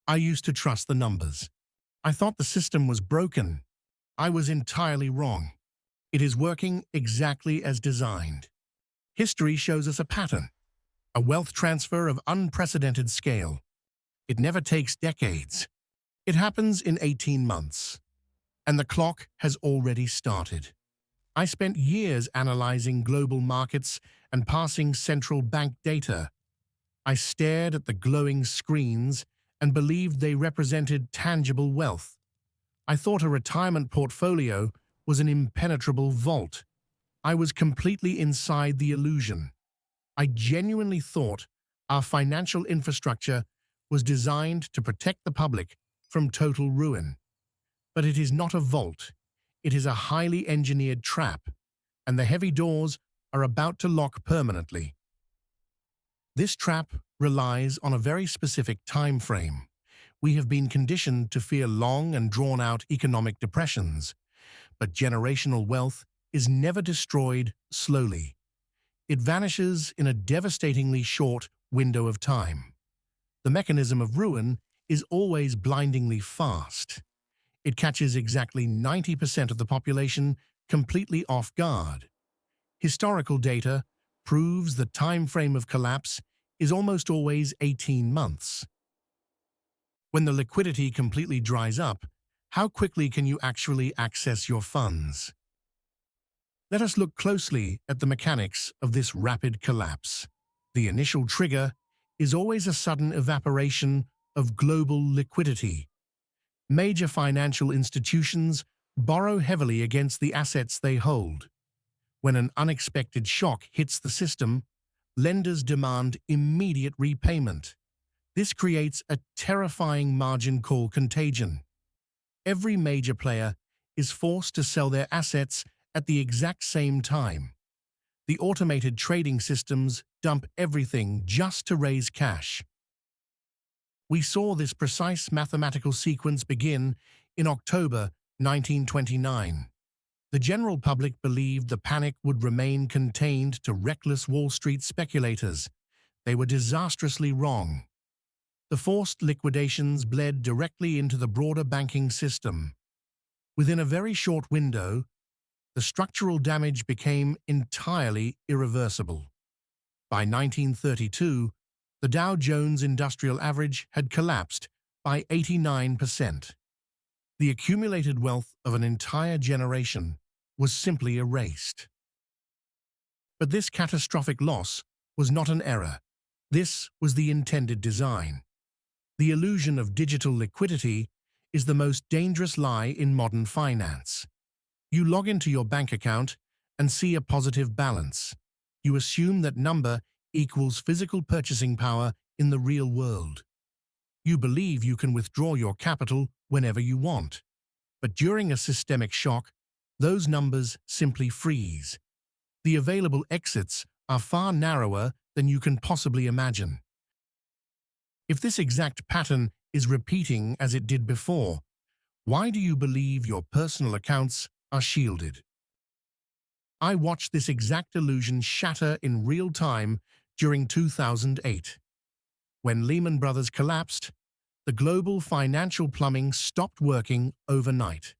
I used to trust the numbers. I thought the system was broken. I was entirely wrong. It is working exactly as designed. History shows us a pattern, a wealth transfer of unprecedented scale. It never takes decades. It happens in 18 months. And the clock has already started. I spent years analyzing global markets and parsing central bank data. I stared at the glowing screens and believed they represented tangible wealth. I thought a retirement portfolio was an impenetrable vault. I was completely inside the illusion. I genuinely thought our financial infrastructure was designed to protect the public from total ruin. But it is not a vault. It is a highly engineered trap, and the heavy doors are about to lock permanently. This trap relies on a very specific time frame. We have been conditioned to fear long and drawn-out economic depressions, but generational wealth is never destroyed slowly. It vanishes in a devastatingly short window of time. The mechanism of ruin is always blindingly fast. It catches exactly 90% of the population completely off guard. Historical data proves the time frame of collapse is almost always 18 months. When the liquidity completely dries up, how quickly can you actually access your funds? Let us look closely at the mechanics of this rapid collapse. The initial trigger is always a sudden evaporation of global liquidity. Major financial institutions borrow heavily against the assets they hold. When an unexpected shock hits the system, lenders demand immediate repayment. This creates a terrifying margin call contagion. Every major player is forced to sell their assets at the exact same time. The automated trading systems dump everything just to raise cash. We saw this precise mathematical sequence begin in October 1929. The general public believed the panic would remain contained to reckless Wall Street speculators. They were disastrously wrong. The forced liquidations bled directly into the broader banking system. Within a very short window, the structural damage became entirely irreversible. By 1932, the Dow Jones Industrial Average had collapsed by 89%. The accumulated wealth of an entire generation was simply erased. But this catastrophic loss was not an error. This was the intended design. The illusion of digital liquidity is the most dangerous lie in modern finance. You log into your bank account and see a positive balance. You assume that number equals physical purchasing power in the real world. You believe you can withdraw your capital whenever you want. But during a systemic shock, those numbers simply freeze. The available exits are far narrower than you can possibly imagine. If this exact pattern is repeating as it did before, why do you believe your personal accounts are shielded? I watched this exact illusion shatter in real time during 2008. When Lehman Brothers collapsed, the global financial plumbing stopped working overnight.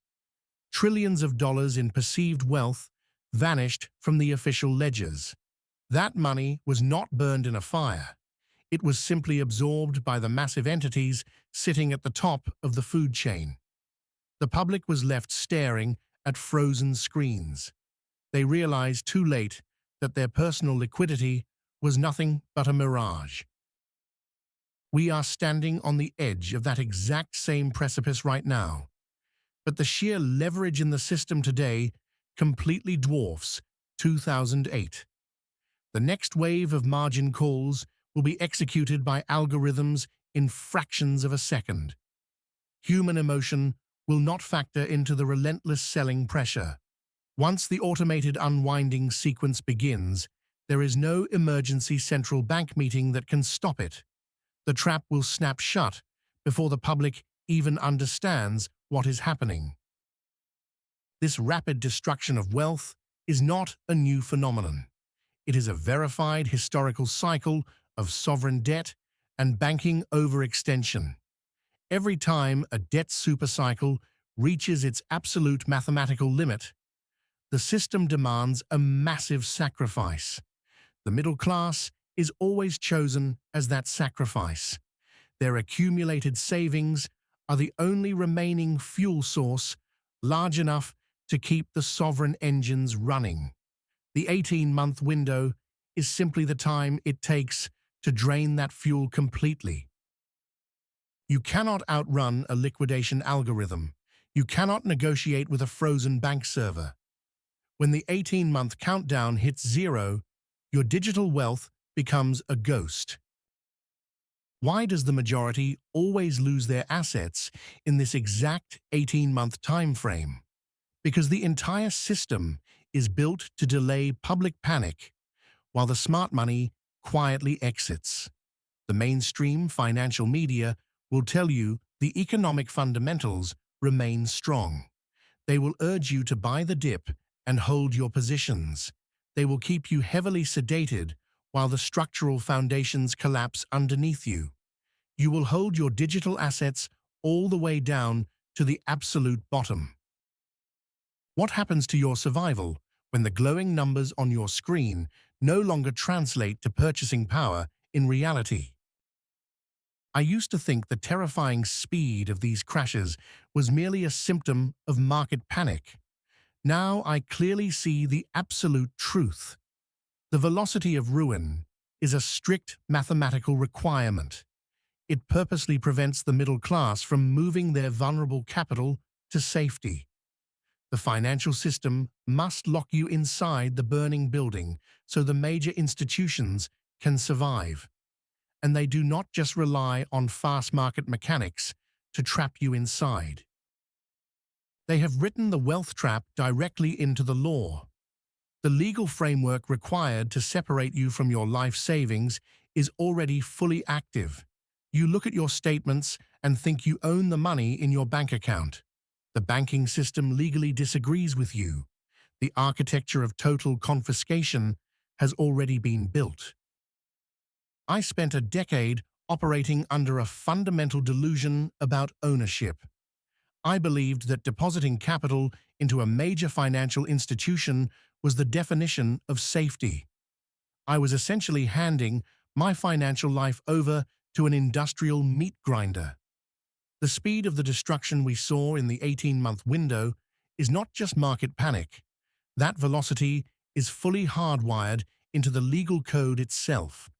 Trillions of dollars in perceived wealth vanished from the official ledgers. That money was not burned in a fire. It was simply absorbed by the massive entities sitting at the top of the food chain. The public was left staring at frozen screens. They realized too late that their personal liquidity was nothing but a mirage. We are standing on the edge of that exact same precipice right now. But the sheer leverage in the system today completely dwarfs 2008. The next wave of margin calls will be executed by algorithms in fractions of a second. Human emotion will not factor into the relentless selling pressure. Once the automated unwinding sequence begins, there is no emergency central bank meeting that can stop it. The trap will snap shut before the public even understands what is happening. This rapid destruction of wealth is not a new phenomenon. It is a verified historical cycle of sovereign debt and banking overextension. Every time a debt supercycle reaches its absolute mathematical limit, the system demands a massive sacrifice. The middle class is always chosen as that sacrifice. Their accumulated savings are the only remaining fuel source large enough to keep the sovereign engines running. The 18-month window is simply the time it takes to drain that fuel completely. You cannot outrun a liquidation algorithm. You cannot negotiate with a frozen bank server. When the 18-month countdown hits zero, your digital wealth becomes a ghost. Why does the majority always lose their assets in this exact 18-month time frame? Because the entire system is built to delay public panic while the smart money quietly exits. The mainstream financial media will tell you the economic fundamentals remain strong. They will urge you to buy the dip and hold your positions. They will keep you heavily sedated while the structural foundations collapse underneath you. You will hold your digital assets all the way down to the absolute bottom. What happens to your survival when the glowing numbers on your screen no longer translate to purchasing power in reality? I used to think the terrifying speed of these crashes was merely a symptom of market panic. Now I clearly see the absolute truth. The velocity of ruin is a strict mathematical requirement. It purposely prevents the middle class from moving their vulnerable capital to safety. The financial system must lock you inside the burning building so the major institutions can survive. And they do not just rely on fast market mechanics to trap you inside. They have written the wealth trap directly into the law. The legal framework required to separate you from your life savings is already fully active. You look at your statements and think you own the money in your bank account. The banking system legally disagrees with you. The architecture of total confiscation has already been built. I spent a decade operating under a fundamental delusion about ownership. I believed that depositing capital into a major financial institution was the definition of safety. I was essentially handing my financial life over to an industrial meat grinder. The speed of the destruction we saw in the 18-month window is not just market panic. That velocity is fully hardwired into the legal code itself.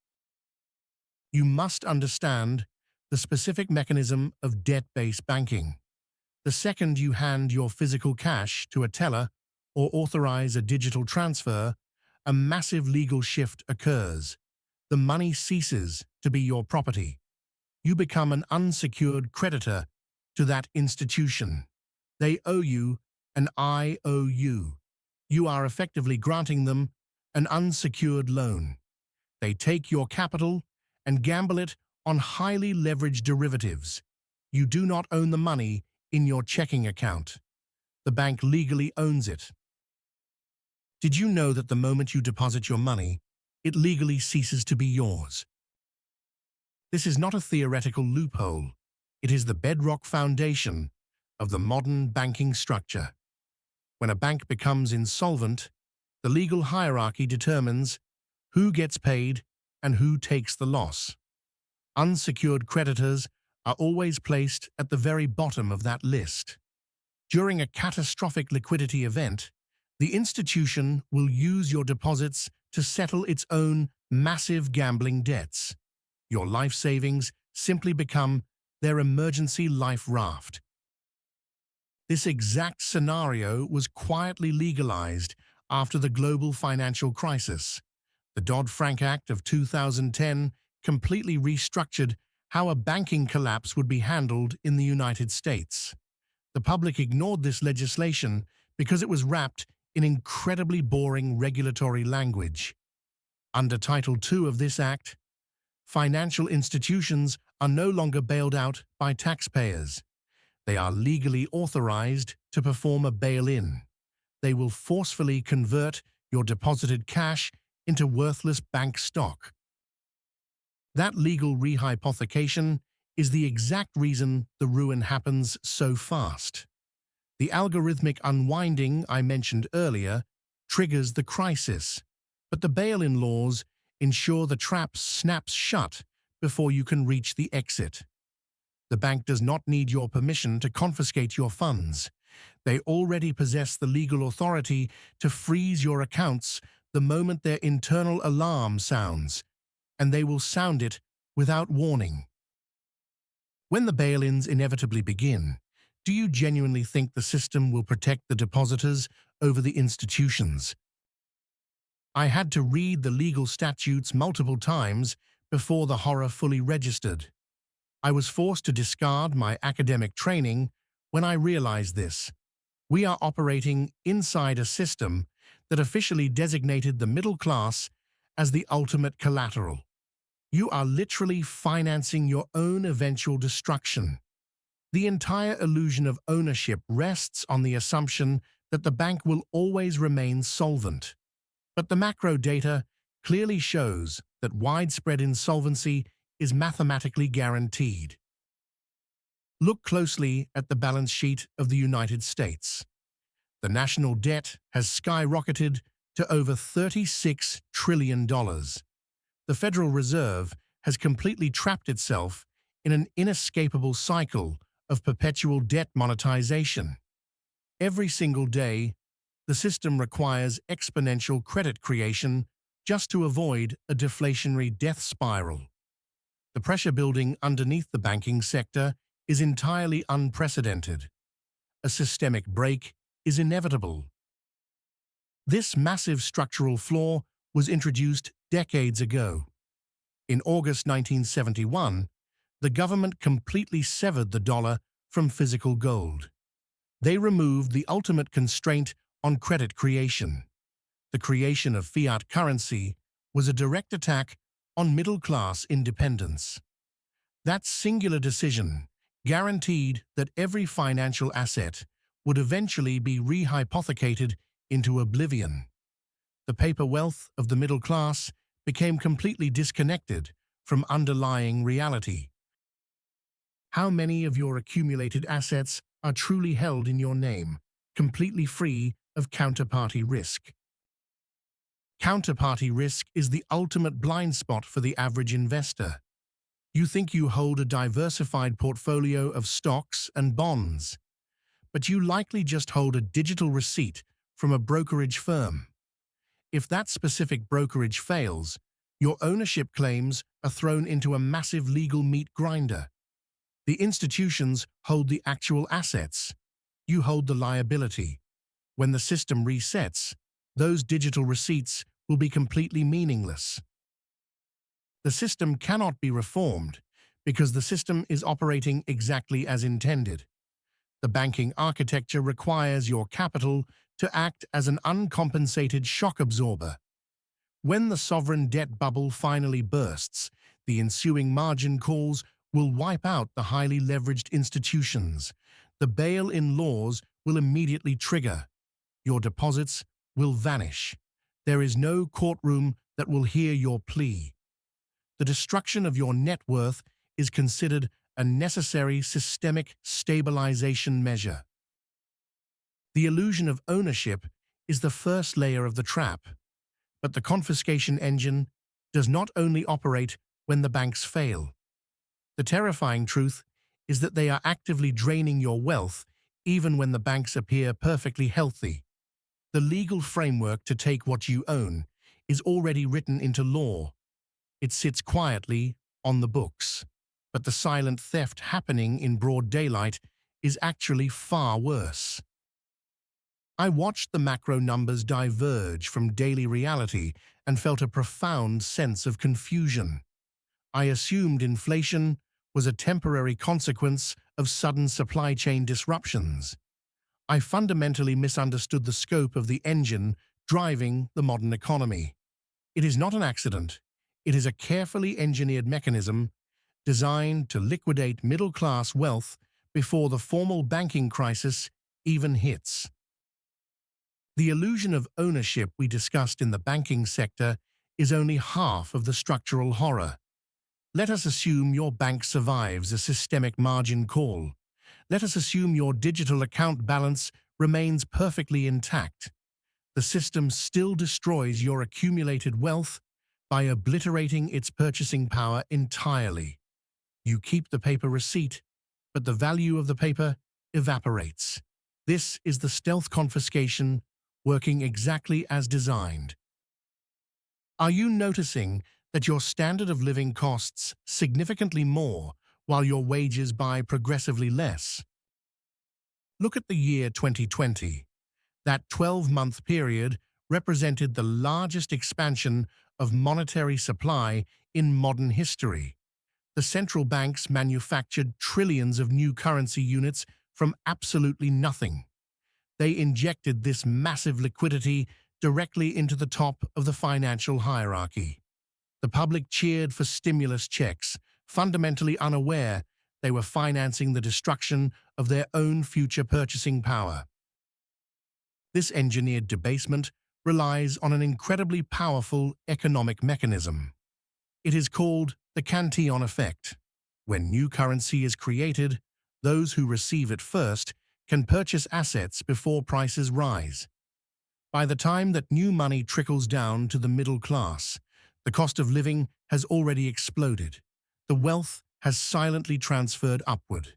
You must understand the specific mechanism of debt-based banking. The second you hand your physical cash to a teller or authorize a digital transfer, a massive legal shift occurs. The money ceases to be your property. You become an unsecured creditor to that institution. They owe you, and I owe you. You are effectively granting them an unsecured loan. They take your capital and gamble it on highly leveraged derivatives. You do not own the money in your checking account. The bank legally owns it. Did you know that the moment you deposit your money, it legally ceases to be yours? This is not a theoretical loophole. It is the bedrock foundation of the modern banking structure. When a bank becomes insolvent, the legal hierarchy determines who gets paid and who takes the loss. Unsecured creditors are always placed at the very bottom of that list. During a catastrophic liquidity event, the institution will use your deposits to settle its own massive gambling debts. Your life savings simply become their emergency life raft. This exact scenario was quietly legalized after the global financial crisis. The Dodd-Frank Act of 2010 completely restructured how a banking collapse would be handled in the United States. The public ignored this legislation because it was wrapped in incredibly boring regulatory language. Under Title II of this act, financial institutions are no longer bailed out by taxpayers. They are legally authorized to perform a bail-in. They will forcefully convert your deposited cash into worthless bank stock. That legal rehypothecation is the exact reason the ruin happens so fast. The algorithmic unwinding I mentioned earlier triggers the crisis, but the bail-in laws ensure the trap snaps shut before you can reach the exit. The bank does not need your permission to confiscate your funds. They already possess the legal authority to freeze your accounts the moment their internal alarm sounds, and they will sound it without warning. When the bail-ins inevitably begin, do you genuinely think the system will protect the depositors over the institutions? I had to read the legal statutes multiple times before the horror fully registered. I was forced to discard my academic training when I realized this. We are operating inside a system that officially designated the middle class as the ultimate collateral. You are literally financing your own eventual destruction. The entire illusion of ownership rests on the assumption that the bank will always remain solvent. But the macro data clearly shows that widespread insolvency is mathematically guaranteed. Look closely at the balance sheet of the United States. The national debt has skyrocketed to over $36 trillion. The Federal Reserve has completely trapped itself in an inescapable cycle of perpetual debt monetization. Every single day, the system requires exponential credit creation just to avoid a deflationary death spiral. The pressure building underneath the banking sector is entirely unprecedented. A systemic break is inevitable. This massive structural flaw was introduced decades ago. In August 1971, the government completely severed the dollar from physical gold. They removed the ultimate constraint on credit creation. The creation of fiat currency was a direct attack on middle-class independence. That singular decision guaranteed that every financial asset would eventually be rehypothecated into oblivion. The paper wealth of the middle class became completely disconnected from underlying reality. How many of your accumulated assets are truly held in your name, completely free of counterparty risk? Counterparty risk is the ultimate blind spot for the average investor. You think you hold a diversified portfolio of stocks and bonds, but you likely just hold a digital receipt from a brokerage firm. If that specific brokerage fails, your ownership claims are thrown into a massive legal meat grinder. The institutions hold the actual assets. You hold the liability. When the system resets, those digital receipts will be completely meaningless. The system cannot be reformed because the system is operating exactly as intended. The banking architecture requires your capital to act as an uncompensated shock absorber. When the sovereign debt bubble finally bursts, the ensuing margin calls will wipe out the highly leveraged institutions. The bail-in laws will immediately trigger. Your deposits will vanish. There is no courtroom that will hear your plea. The destruction of your net worth is considered a necessary systemic stabilization measure. The illusion of ownership is the first layer of the trap, but the confiscation engine does not only operate when the banks fail. The terrifying truth is that they are actively draining your wealth even when the banks appear perfectly healthy. The legal framework to take what you own is already written into law. It sits quietly on the books. But the silent theft happening in broad daylight is actually far worse. I watched the macro numbers diverge from daily reality and felt a profound sense of confusion. I assumed inflation was a temporary consequence of sudden supply chain disruptions. I fundamentally misunderstood the scope of the engine driving the modern economy. It is not an accident. It is a carefully engineered mechanism designed to liquidate middle-class wealth before the formal banking crisis even hits. The illusion of ownership we discussed in the banking sector is only half of the structural horror. Let us assume your bank survives a systemic margin call. Let us assume your digital account balance remains perfectly intact. The system still destroys your accumulated wealth by obliterating its purchasing power entirely. You keep the paper receipt, but the value of the paper evaporates. This is the stealth confiscation working exactly as designed. Are you noticing that your standard of living costs significantly more while your wages buy progressively less? Look at the year 2020. That 12-month period represented the largest expansion of monetary supply in modern history. The central banks manufactured trillions of new currency units from absolutely nothing. They injected this massive liquidity directly into the top of the financial hierarchy. The public cheered for stimulus checks, fundamentally unaware they were financing the destruction of their own future purchasing power. This engineered debasement relies on an incredibly powerful economic mechanism. It is called the Cantillon effect. When new currency is created, those who receive it first can purchase assets before prices rise. By the time that new money trickles down to the middle class, the cost of living has already exploded. The wealth has silently transferred upward.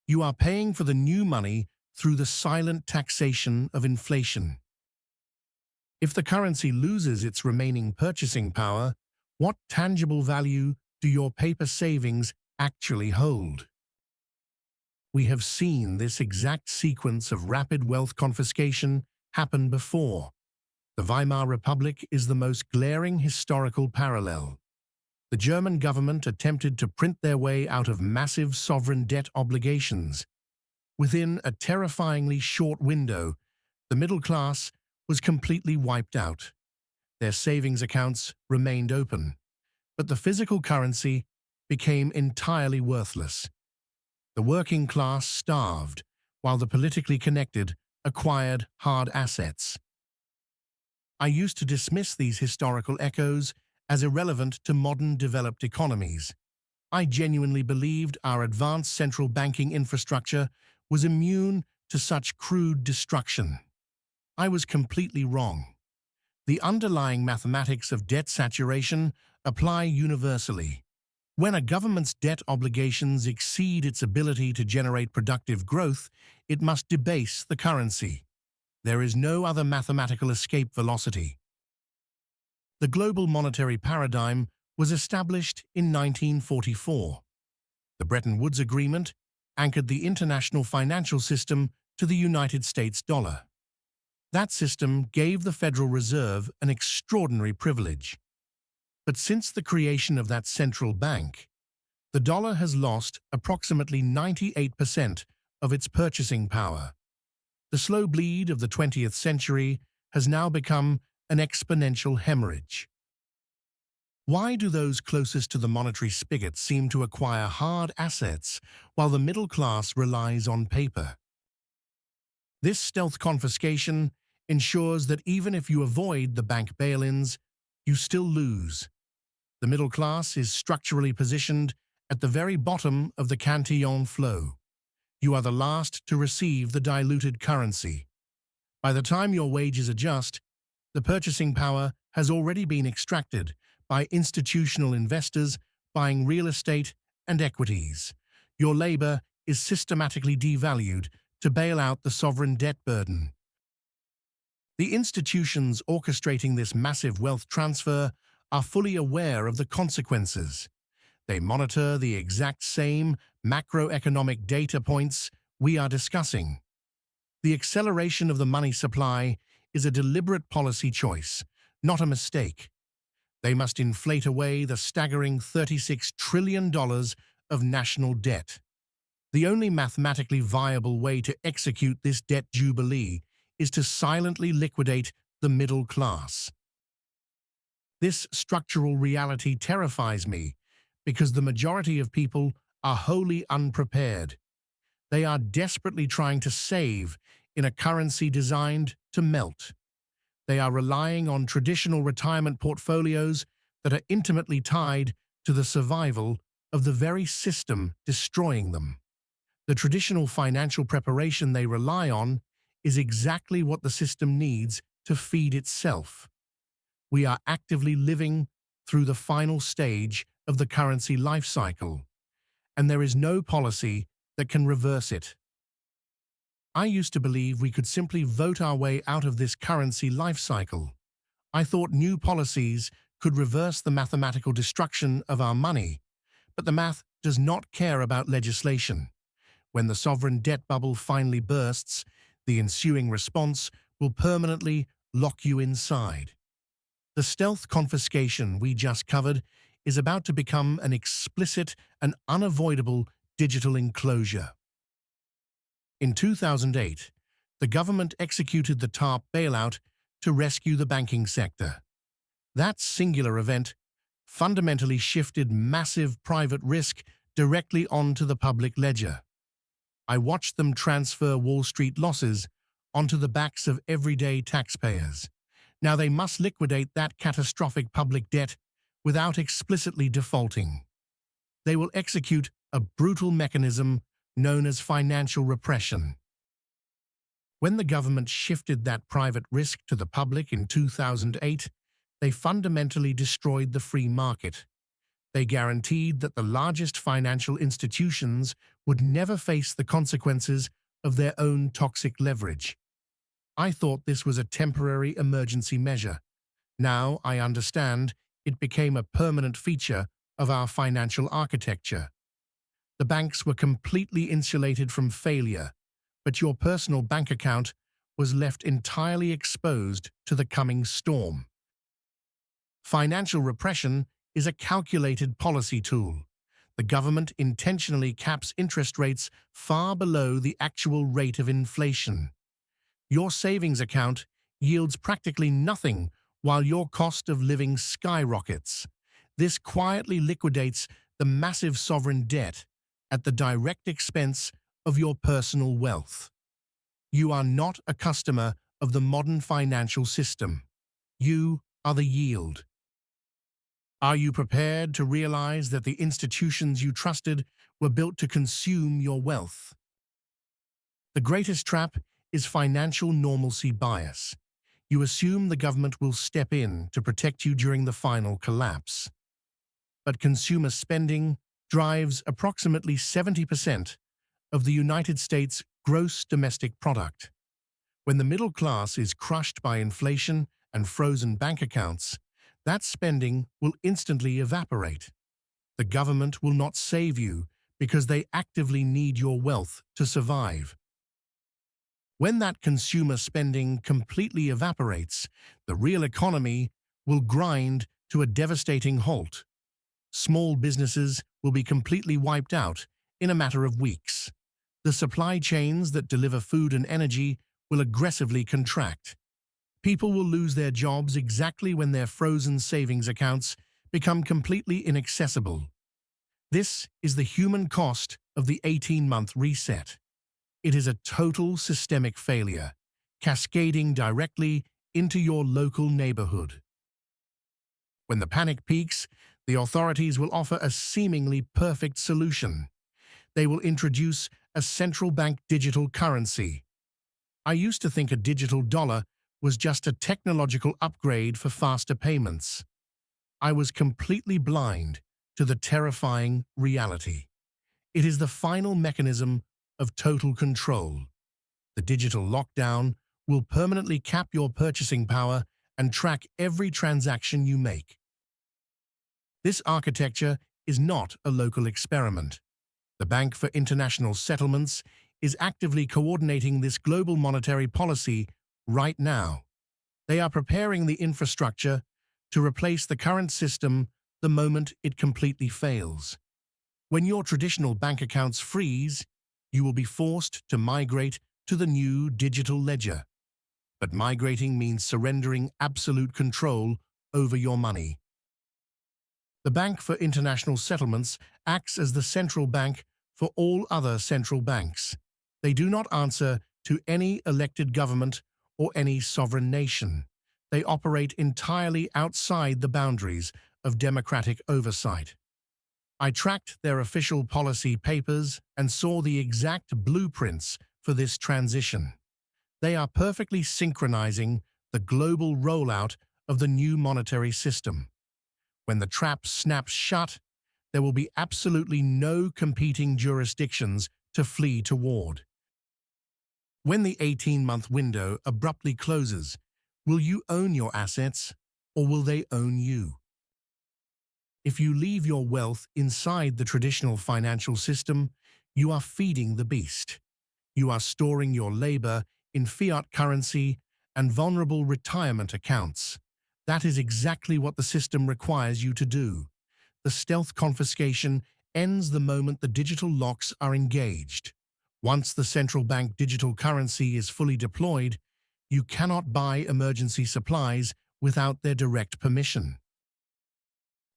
You are paying for the new money through the silent taxation of inflation. If the currency loses its remaining purchasing power, what tangible value do your paper savings actually hold? We have seen this exact sequence of rapid wealth confiscation happen before. The Weimar Republic is the most glaring historical parallel. The German government attempted to print their way out of massive sovereign debt obligations. Within a terrifyingly short window, the middle class was completely wiped out. Their savings accounts remained open, but the physical currency became entirely worthless. The working class starved, while the politically connected acquired hard assets. I used to dismiss these historical echoes as irrelevant to modern developed economies. I genuinely believed our advanced central banking infrastructure was immune to such crude destruction. I was completely wrong. The underlying mathematics of debt saturation apply universally. When a government's debt obligations exceed its ability to generate productive growth, it must debase the currency. There is no other mathematical escape velocity. The global monetary paradigm was established in 1944. The Bretton Woods Agreement anchored the international financial system to the United States dollar. That system gave the Federal Reserve an extraordinary privilege. But since the creation of that central bank, the dollar has lost approximately 98% of its purchasing power. The slow bleed of the 20th century has now become an exponential hemorrhage. Why do those closest to the monetary spigot seem to acquire hard assets while the middle class relies on paper? This stealth confiscation ensures that even if you avoid the bank bail-ins, you still lose. The middle class is structurally positioned at the very bottom of the Cantillon flow. You are the last to receive the diluted currency. By the time your wages adjust, the purchasing power has already been extracted by institutional investors buying real estate and equities. Your labor is systematically devalued to bail out the sovereign debt burden. The institutions orchestrating this massive wealth transfer are fully aware of the consequences. They monitor the exact same macroeconomic data points we are discussing. The acceleration of the money supply is a deliberate policy choice, not a mistake. They must inflate away the staggering $36 trillion of national debt. The only mathematically viable way to execute this debt jubilee is to silently liquidate the middle class. This structural reality terrifies me because the majority of people are wholly unprepared. They are desperately trying to save in a currency designed to melt. They are relying on traditional retirement portfolios that are intimately tied to the survival of the very system destroying them. The traditional financial preparation they rely on is exactly what the system needs to feed itself. We are actively living through the final stage of the currency life cycle, and there is no policy that can reverse it. I used to believe we could simply vote our way out of this currency life cycle. I thought new policies could reverse the mathematical destruction of our money, but the math does not care about legislation. When the sovereign debt bubble finally bursts, the ensuing response will permanently lock you inside. The stealth confiscation we just covered is about to become an explicit and unavoidable digital enclosure. In 2008, the government executed the TARP bailout to rescue the banking sector. That singular event fundamentally shifted massive private risk directly onto the public ledger. I watched them transfer Wall Street losses onto the backs of everyday taxpayers. Now they must liquidate that catastrophic public debt without explicitly defaulting. They will execute a brutal mechanism known as financial repression. When the government shifted that private risk to the public in 2008, they fundamentally destroyed the free market. They guaranteed that the largest financial institutions would never face the consequences of their own toxic leverage. I thought this was a temporary emergency measure. Now I understand it became a permanent feature of our financial architecture. The banks were completely insulated from failure, but your personal bank account was left entirely exposed to the coming storm. Financial repression is a calculated policy tool. The government intentionally caps interest rates far below the actual rate of inflation. Your savings account yields practically nothing while your cost of living skyrockets. This quietly liquidates the massive sovereign debt at the direct expense of your personal wealth. You are not a customer of the modern financial system. You are the yield. Are you prepared to realize that the institutions you trusted were built to consume your wealth? The greatest trap is financial normalcy bias. You assume the government will step in to protect you during the final collapse. But consumer spending drives approximately 70% of the United States' gross domestic product. When the middle class is crushed by inflation and frozen bank accounts, that spending will instantly evaporate. The government will not save you because they actively need your wealth to survive. When that consumer spending completely evaporates, the real economy will grind to a devastating halt. Small businesses will be completely wiped out in a matter of weeks. The supply chains that deliver food and energy will aggressively contract. People will lose their jobs exactly when their frozen savings accounts become completely inaccessible. This is the human cost of the 18-month reset. It is a total systemic failure, cascading directly into your local neighborhood. When the panic peaks, the authorities will offer a seemingly perfect solution. They will introduce a central bank digital currency. I used to think a digital dollar was just a technological upgrade for faster payments. I was completely blind to the terrifying reality. It is the final mechanism of total control. The digital lockdown will permanently cap your purchasing power and track every transaction you make. This architecture is not a local experiment. The Bank for International Settlements is actively coordinating this global monetary policy right now. They are preparing the infrastructure to replace the current system the moment it completely fails. When your traditional bank accounts freeze, you will be forced to migrate to the new digital ledger. But migrating means surrendering absolute control over your money. The Bank for International Settlements acts as the central bank for all other central banks. They do not answer to any elected government or any sovereign nation. They operate entirely outside the boundaries of democratic oversight. I tracked their official policy papers and saw the exact blueprints for this transition. They are perfectly synchronizing the global rollout of the new monetary system. When the trap snaps shut, there will be absolutely no competing jurisdictions to flee toward. When the 18-month window abruptly closes, will you own your assets or will they own you? If you leave your wealth inside the traditional financial system, you are feeding the beast. You are storing your labor in fiat currency and vulnerable retirement accounts. That is exactly what the system requires you to do. The stealth confiscation ends the moment the digital locks are engaged. Once the central bank digital currency is fully deployed, you cannot buy emergency supplies without their direct permission.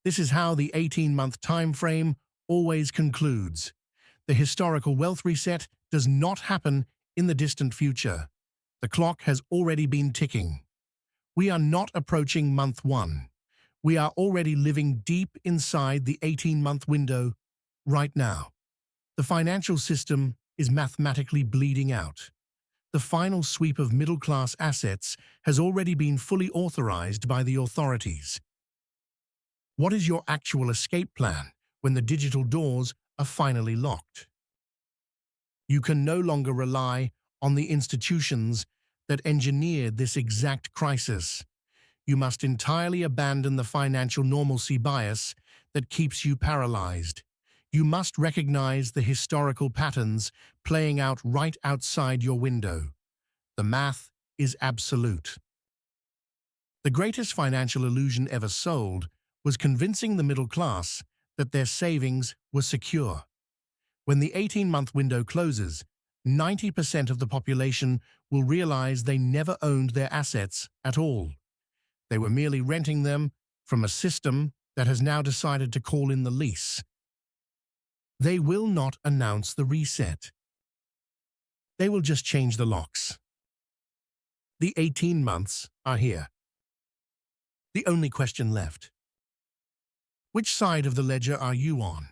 This is how the 18-month time frame always concludes. The historical wealth reset does not happen in the distant future. The clock has already been ticking. We are not approaching month 1. We are already living deep inside the 18-month window right now. The financial system is mathematically bleeding out. The final sweep of middle-class assets has already been fully authorized by the authorities. What is your actual escape plan when the digital doors are finally locked? You can no longer rely on the institutions that engineered this exact crisis. You must entirely abandon the financial normalcy bias that keeps you paralyzed. You must recognize the historical patterns playing out right outside your window. The math is absolute. The greatest financial illusion ever sold was convincing the middle class that their savings were secure. When the 18-month window closes, 90% of the population will realize they never owned their assets at all. They were merely renting them from a system that has now decided to call in the lease. They will not announce the reset. They will just change the locks. The 18 months are here. The only question left: which side of the ledger are you on?